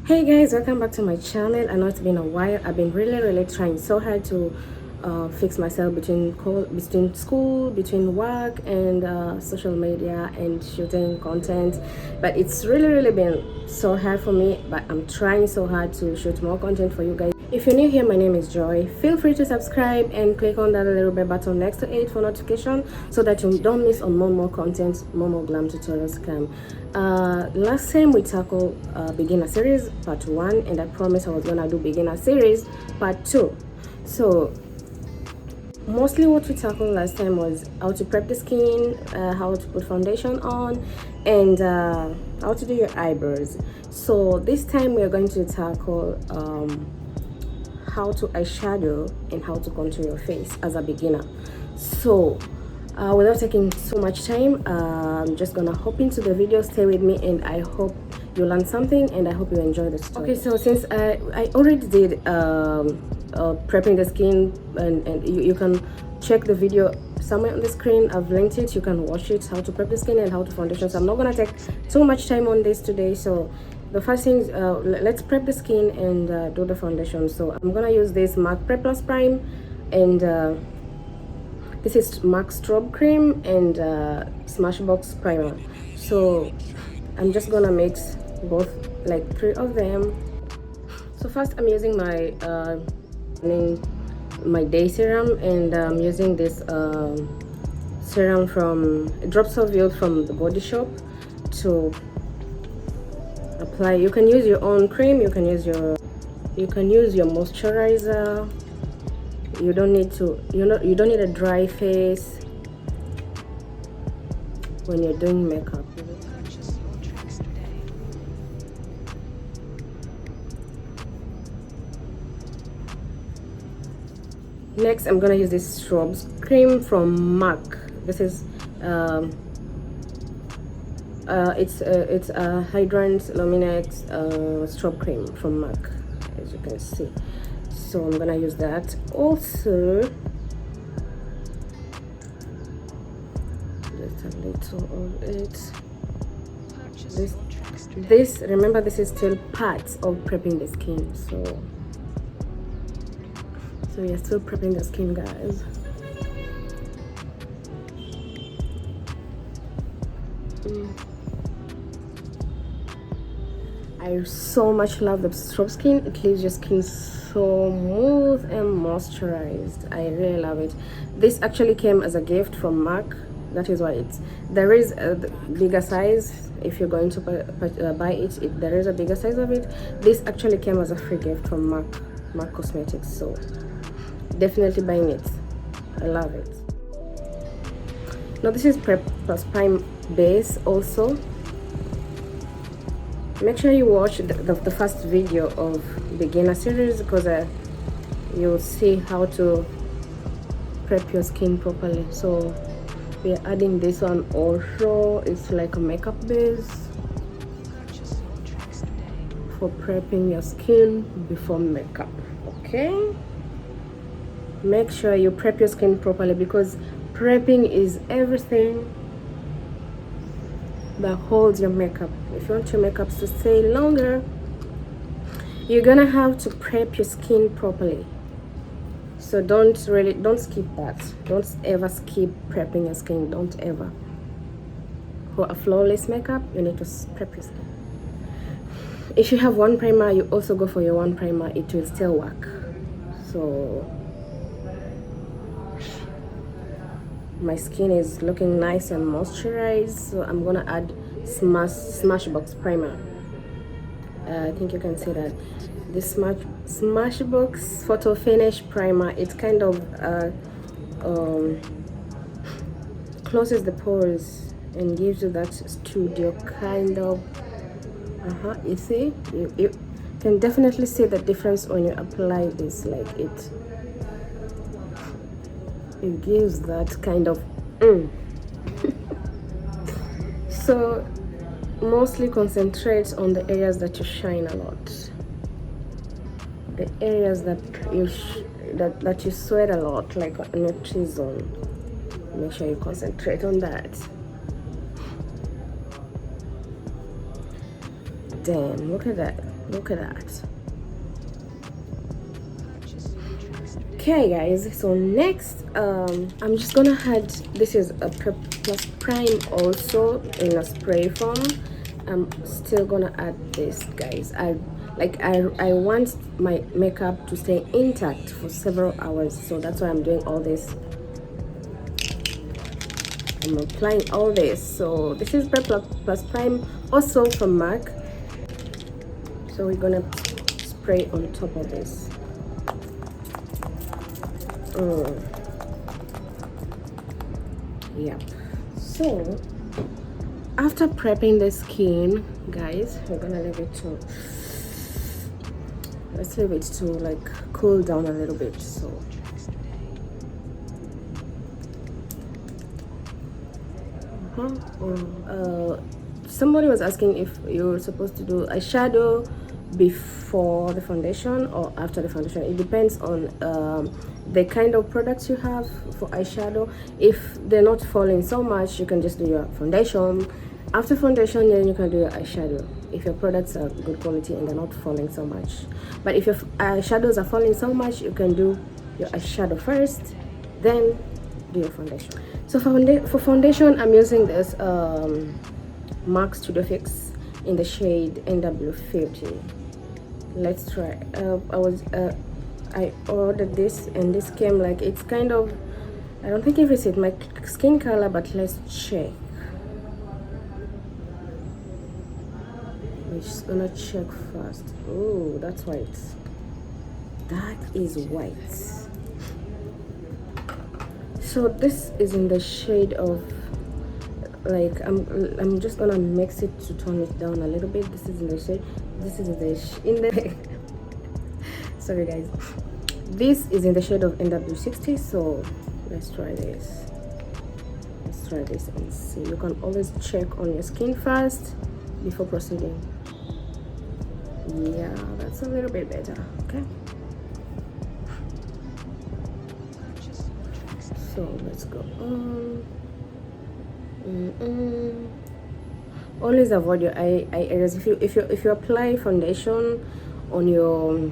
Hey guys, welcome back to my channel. I know it's been a while. I've been really trying so hard to fix myself between school, between work and social media and shooting content, but it's really been so hard for me. But I'm trying so hard to shoot more content for you guys. If you're new here, my name is Joy. Feel free to subscribe and click on that little bell button next to it for notification so that you don't miss on more content, more glam tutorials come. Last time we tackled beginner series part 1, and I promised I was gonna do beginner series part 2. So mostly what we tackled last time was how to prep the skin, how to put foundation on, and how to do your eyebrows. So this time we are going to tackle how to eyeshadow and how to contour your face as a beginner. So without taking so much time, I'm just gonna hop into the video. Stay with me and I hope you learn something and I hope you enjoy the story. Okay, so since I already did prepping the skin, and you can check the video somewhere on the screen. I've linked it, you can watch it, how to prep the skin and how to foundation. So I'm not gonna take too much time on this today. So the first thing is let's prep the skin and do the foundation. So I'm gonna use this M.A.C Prep+prime, and this is M.A.C strobe cream and Smashbox primer. So I'm just gonna mix both, like 3 of them. So first I'm using my day serum, and I'm using this serum from Drops of Youth from the Body Shop to apply. You can use your own cream, you can use your moisturizer. You don't need a dry face when you're doing makeup. Next, I'm gonna use this strobe cream from M.A.C. This is it's a Hydra luminate strobe cream from M.A.C, as you can see. So I'm gonna use that. Also, just a little of it. This remember, this is still part of prepping the skin. So we are still prepping the skin, guys. I so much love the strobe skin. It leaves your skin so smooth and moisturized. I really love it. This actually came as a gift from M.A.C. That is why there is a bigger size. If you're going to buy it, there is a bigger size of it. This actually came as a free gift from M.A.C Cosmetics. So definitely buying it. I love it. Now this is Prep+prime base also. Make sure you watch the first video of beginner series, because you'll see how to prep your skin properly. So we are adding this one also. It's like a makeup base for prepping your skin before makeup. Okay, make sure you prep your skin properly, because prepping is everything that holds your makeup. If you want your makeup to stay longer, you're gonna have to prep your skin properly. So don't skip that. Don't ever skip prepping your skin. Don't ever. For a flawless makeup, you need to prep your skin. If you have one primer, you also go for your one primer. It will still work. So my skin is looking nice and moisturized, so I'm gonna add Smashbox primer. I think you can see that this Smashbox photo finish primer, it kind of closes the pores and gives you that studio kind of you see, you can definitely see the difference when you apply this. Like it gives that kind of So mostly concentrate on the areas that you shine a lot, the areas that you sweat a lot, like on your T-zone. Make sure you concentrate on that. Damn, look at that. Look at that. Okay guys, so next I'm just gonna add, this is a Prep Plus Prime also in a spray form. I'm still gonna add this, guys. I want my makeup to stay intact for several hours, so that's why I'm doing all this. I'm applying all this. So this is Prep Plus Prime, also from MAC. So we're gonna spray on top of this. Yep. So after prepping the skin, guys, we're gonna leave it to, let's leave it to like cool down a little bit. So somebody was asking if you're supposed to do eyeshadow before the foundation or after the foundation. It depends on the kind of products you have for eyeshadow. If they're not falling so much, you can just do your foundation. After foundation, then you can do your eyeshadow if your products are good quality and they're not falling so much. But if your eyeshadows are falling so much, you can do your eyeshadow first, then do your foundation. So for foundation, I'm using this M.A.C Studio Fix in the shade NW50. Let's try. I ordered this and this came like, it's kind of, I don't think if it's my skin color, but let's check. We're just gonna check first. Oh, that's white. That is white. So this is in the shade of, like, I'm just gonna mix it to tone it down a little bit. This is in the shade, this is in the sorry guys, this is in the shade of NW60. So let's try this. Let's try this and see. You can always check on your skin first before proceeding. Yeah, that's a little bit better. Okay, so let's go on. Always avoid your eye areas. If you apply foundation on your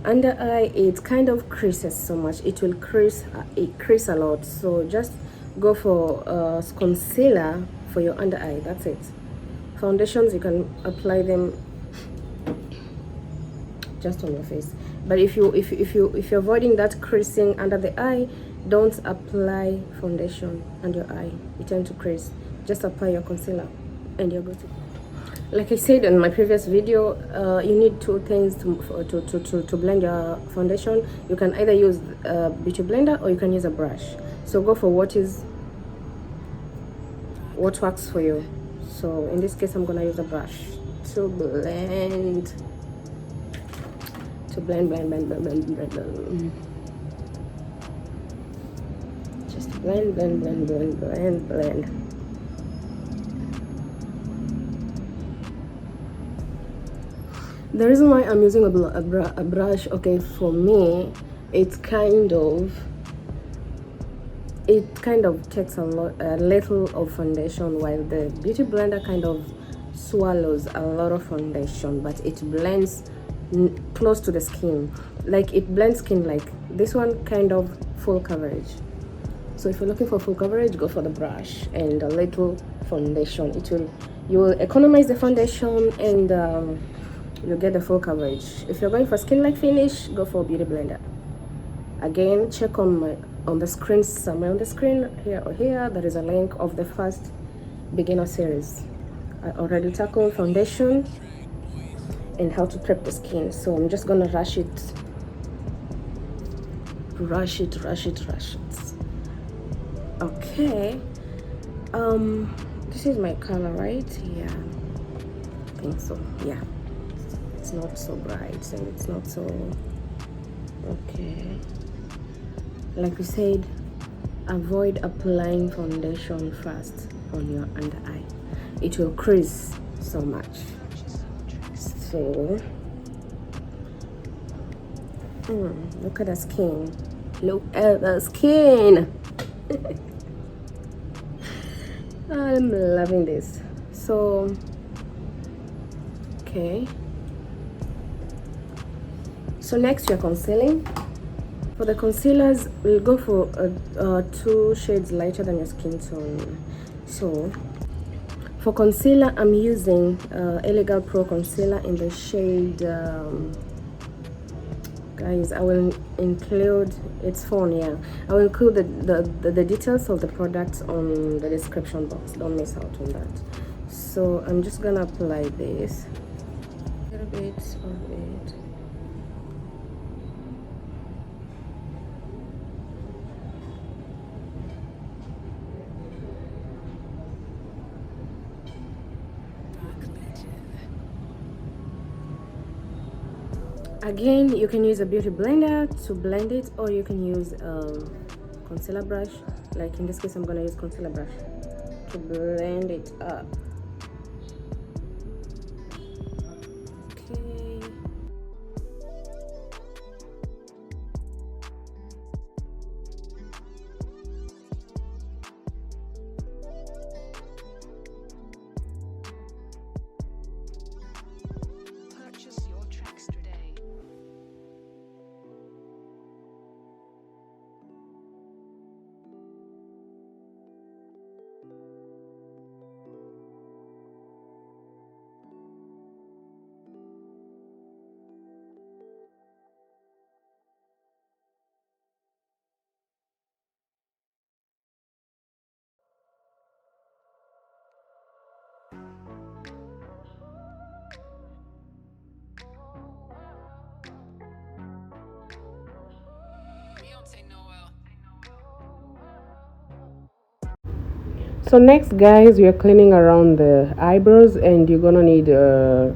under eye, it kind of creases so much. It will crease a lot. So just go for concealer for your under eye. That's it. Foundations, you can apply them just on your face. But if you're avoiding that creasing under the eye, don't apply foundation under your eye. You tend to crease. Just apply your concealer and you're good to go. Like I said in my previous video, you need two things to blend your foundation. You can either use a beauty blender or you can use a brush. So go for what works for you. So in this case, I'm gonna use a brush to blend. Just blend. The reason why I'm using a brush, okay, for me, it kind of takes a little of foundation, while the beauty blender kind of swallows a lot of foundation, but it blends close to the skin. Like it blends skin, like this one kind of full coverage. So if you're looking for full coverage, go for the brush and a little foundation. You will economize the foundation and you'll get the full coverage. If you're going for skin like finish, go for beauty blender. Again, check on the screen, somewhere on the screen, here or here, there is a link of the first beginner series. I already tackled foundation and how to prep the skin, so I'm just gonna rush it. Okay, this is my color, right? Yeah, I think so. Yeah, it's not so bright and it's not so okay. Like we said, avoid applying foundation first on your under eye. It will crease so much. So look at the skin. Look at the skin. I'm loving this. So okay, so next you're concealing. For the concealers, we'll go for 2 shades lighter than your skin tone. So for concealer, I'm using Elegant Pro concealer in the shade guys, I will include, it's fawn, yeah, I will include the details of the products on the description box, don't miss out on that. So I'm just gonna apply this a little bit of it. Again, you can use a beauty blender to blend it, or you can use concealer brush. Like in this case, I'm gonna use concealer brush to blend it up. Okay. So next guys, we are cleaning around the eyebrows, and you're gonna need a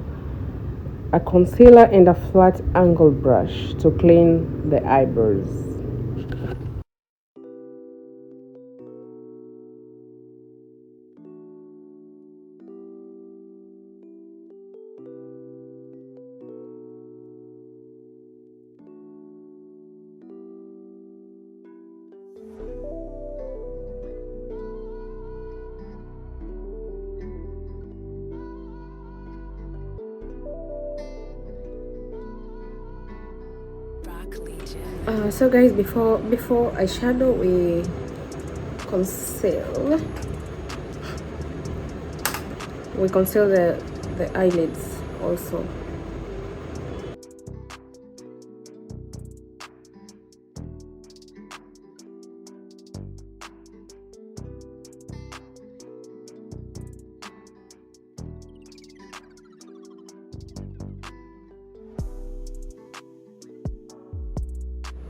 concealer and a flat angle brush to clean the eyebrows. So guys, before eyeshadow, we conceal the eyelids also.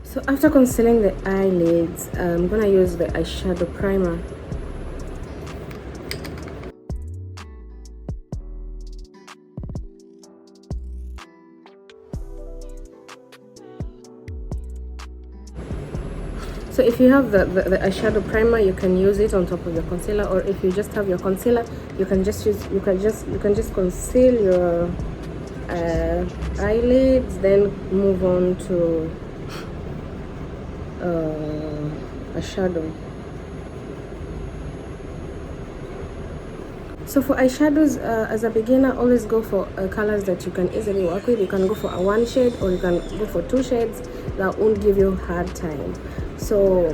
So after concealing the eyelids, I'm gonna use the eyeshadow primer. So if you have the eyeshadow primer, you can use it on top of your concealer, or if you just have your concealer, you can just conceal your eyelids, then move on to a shadow. So for eyeshadows, as a beginner, always go for colors that you can easily work with. You can go for a 1 shade, or you can go for 2 shades that won't give you a hard time. So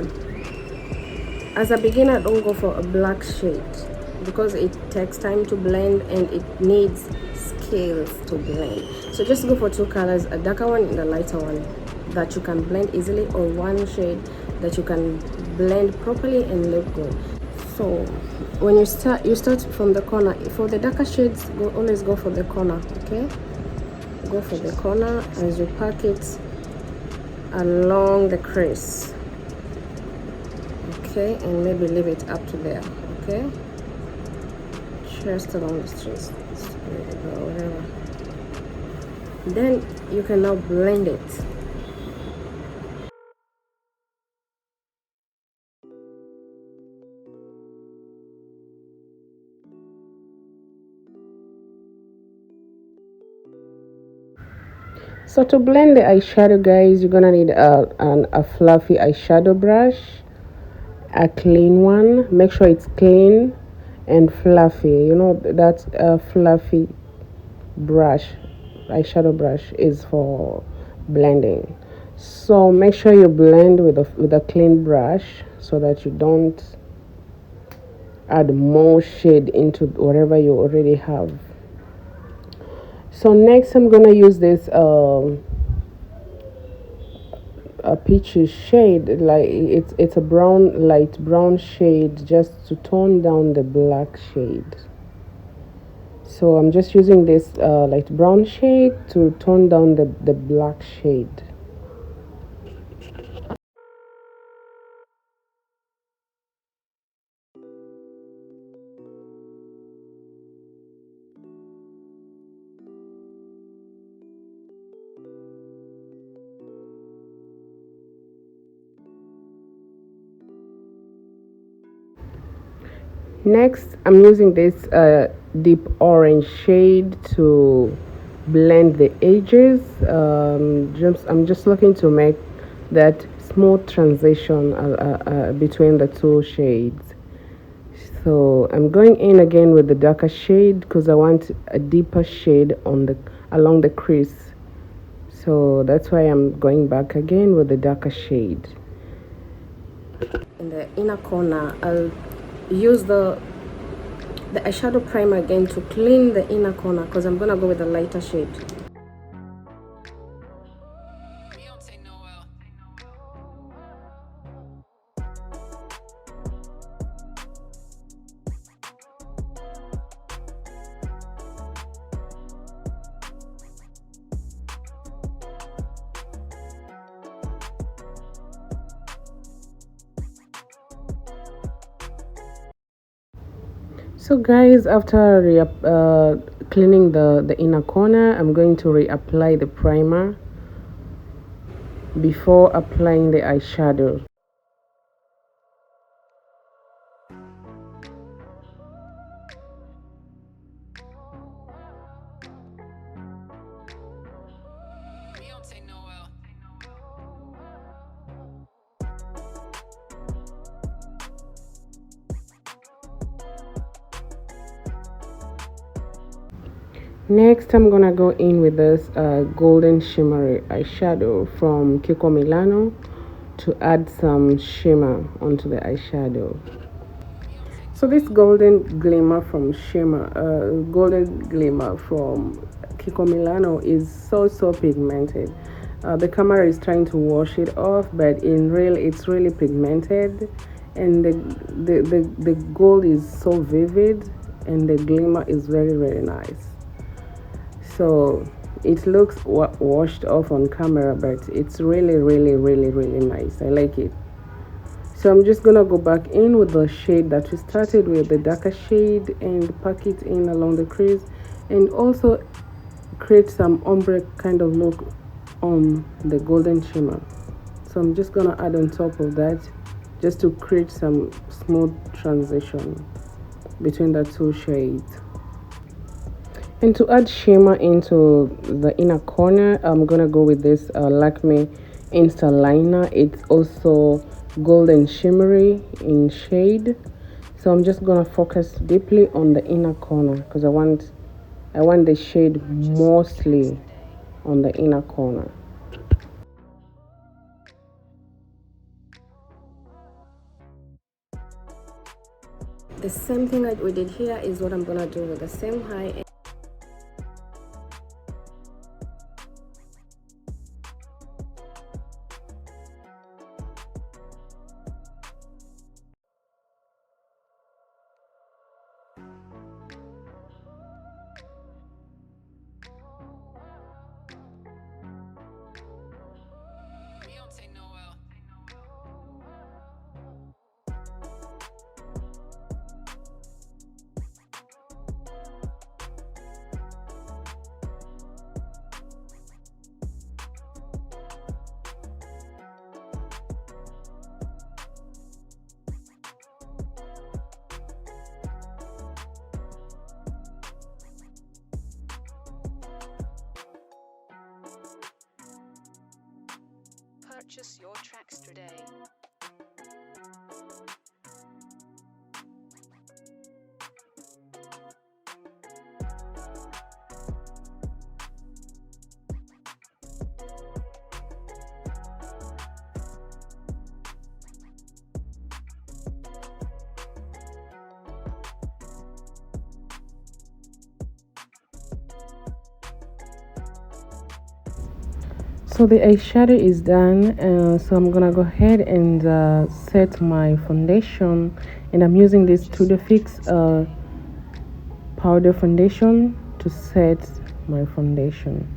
as a beginner, don't go for a black shade because it takes time to blend and it needs skills to blend. So just go for 2 colors, a darker one and a lighter one that you can blend easily, or 1 shade that you can blend properly and look good. So when you start from the corner. For the darker shades, always go for the corner. Okay, go for the corner as you pack it along the crease. Okay, and maybe leave it up to there. Okay, just along the streets, whatever. Then you can now blend it. So to blend the eyeshadow, guys, you're gonna need a fluffy eyeshadow brush, a clean one. Make sure it's clean and fluffy. You know, that fluffy brush, eyeshadow brush, is for blending. So make sure you blend with a clean brush so that you don't add more shade into whatever you already have. So next I'm gonna use this a peachy shade, like it's a brown, light brown shade, just to tone down the black shade. So I'm just using this light brown shade to tone down the black shade. Next, I'm using this deep orange shade to blend the edges. I'm just looking to make that smooth transition between the two shades. So I'm going in again with the darker shade because I want a deeper shade on the along the crease. So that's why I'm going back again with the darker shade. In the inner corner, I'll use the eyeshadow primer again to clean the inner corner because I'm gonna go with a lighter shade. So guys, after cleaning the inner corner, I'm going to reapply the primer before applying the eyeshadow. Next, I'm gonna go in with this golden shimmery eyeshadow from Milano to add some shimmer onto the eyeshadow. So this golden glimmer from Kiko Milano is so pigmented. The camera is trying to wash it off, but in real, it's really pigmented, and the gold is so vivid, and the glimmer is very nice. So it looks washed off on camera, but it's really nice. I like it. So I'm just gonna go back in with the shade that we started with, the darker shade, and pack it in along the crease, and also create some ombre kind of look on the golden shimmer. So I'm just gonna add on top of that just to create some smooth transition between the two shades. And to add shimmer into the inner corner, I'm gonna go with this Lakme Insta liner. It's also golden shimmery in shade. So I'm just gonna focus deeply on the inner corner because I want the shade mostly on the inner corner. The same thing that we did here is what I'm gonna do with the same high. Purchase your tracks today. So the eyeshadow is done, so I'm gonna go ahead and set my foundation, and I'm using this Huda Fix powder foundation to set my foundation.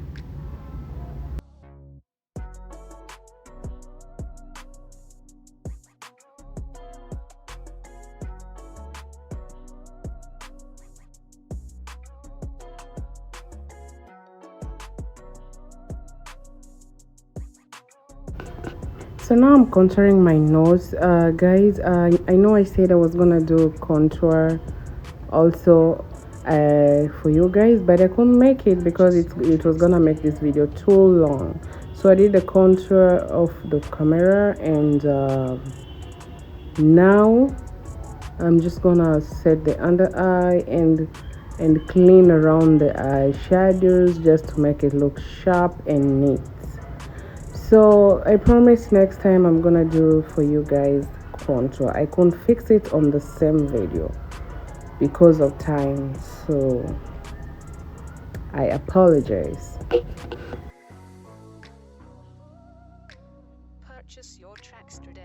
So now I'm contouring my nose, guys. I know I said I was gonna do contour also for you guys, but I couldn't make it because it was gonna make this video too long. So I did the contour of the camera, and now I'm just gonna set the under eye and clean around the eyeshadows just to make it look sharp and neat. So I promise next time I'm gonna do for you guys contour. I couldn't fix it on the same video because of time, so I apologize. Purchase your tracks today.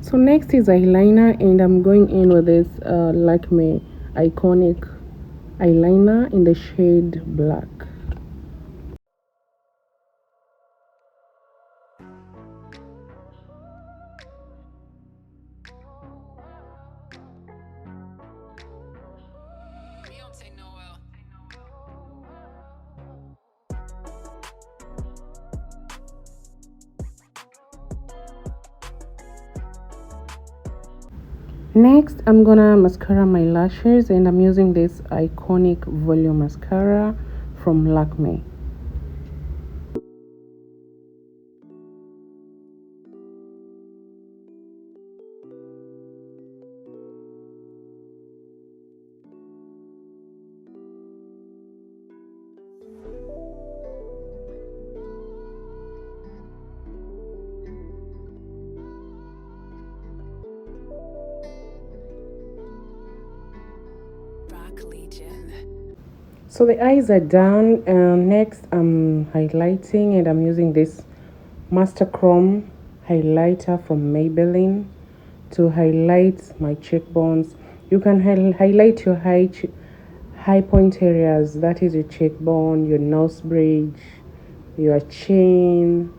So next is eyeliner, and I'm going in with this Lakme Iconic eyeliner in the shade black. Next, I'm gonna mascara my lashes, and I'm using this Iconic volume mascara from Lakme. So the eyes are done. Next, I'm highlighting, and I'm using this Master Chrome highlighter from Maybelline to highlight my cheekbones. You can highlight your high point areas, that is your cheekbone, your nose bridge, your chin,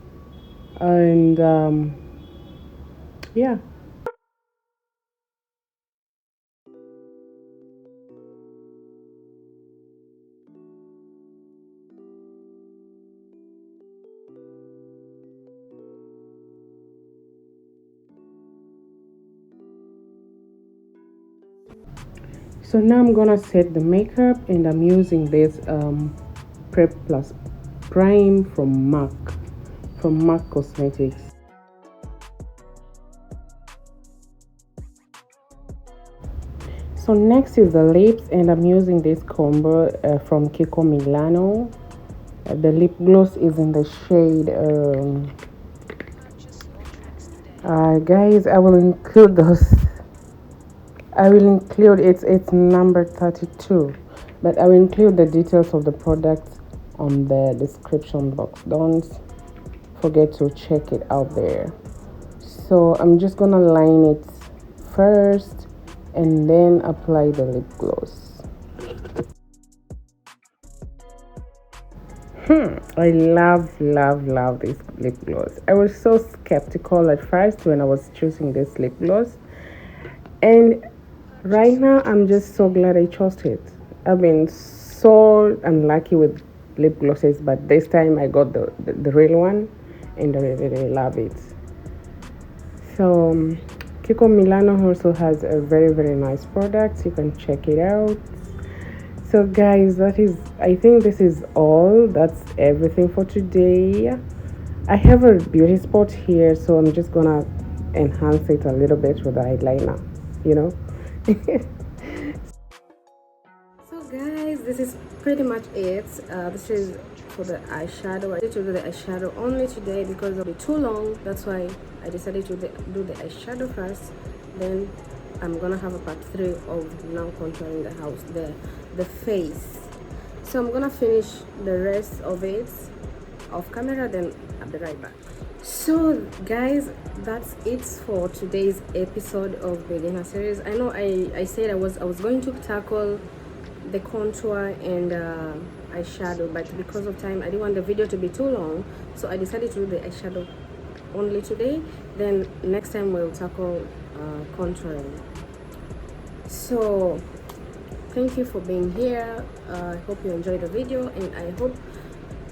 and yeah. So now I'm gonna set the makeup, and I'm using this Prep Plus Prime from MAC Cosmetics. So next is the lips, and I'm using this combo from Milano. The lip gloss is in the shade Purchase your tracks today. guys, I will include those. I will include it's number 32, but I will include the details of the product on the description box. Don't forget to check it out there. So I'm just gonna line it first and then apply the lip gloss. I love this lip gloss. I was so skeptical at first when I was choosing this lip gloss, and right now I'm just so glad I chose it. I've been so unlucky with lip glosses, but this time I got the real one, and I really love it. So Kiko Milano also has a very nice product. You can check it out. So guys, I think this is all. That's everything for today. I have a beauty spot here, so I'm just gonna enhance it a little bit with the eyeliner, you know. So guys, this is pretty much it. This is for the eyeshadow. I decided to do the eyeshadow only today because it'll be too long. That's why I decided to do the eyeshadow first. Then I'm gonna have a part 3 of now contouring the house, the face. So I'm gonna finish the rest of it off camera, then I'll be right back. So guys, that's it for today's episode of beginner series. I know I said I was going to tackle the contour and eyeshadow, but because of time I didn't want the video to be too long, so I decided to do the eyeshadow only today. Then next time we'll tackle contouring. So thank you for being here. I hope you enjoyed the video and I hope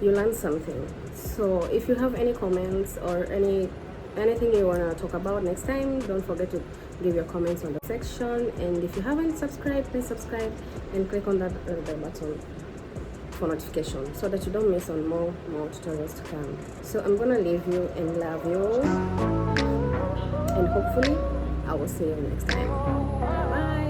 you learned something. So if you have any comments or anything you want to talk about next time, don't forget to give your comments on the section. And if you haven't subscribed, please subscribe and click on that bell button for notification so that you don't miss on more tutorials to come. So I'm gonna leave you and love you, and hopefully I will see you next time. Bye.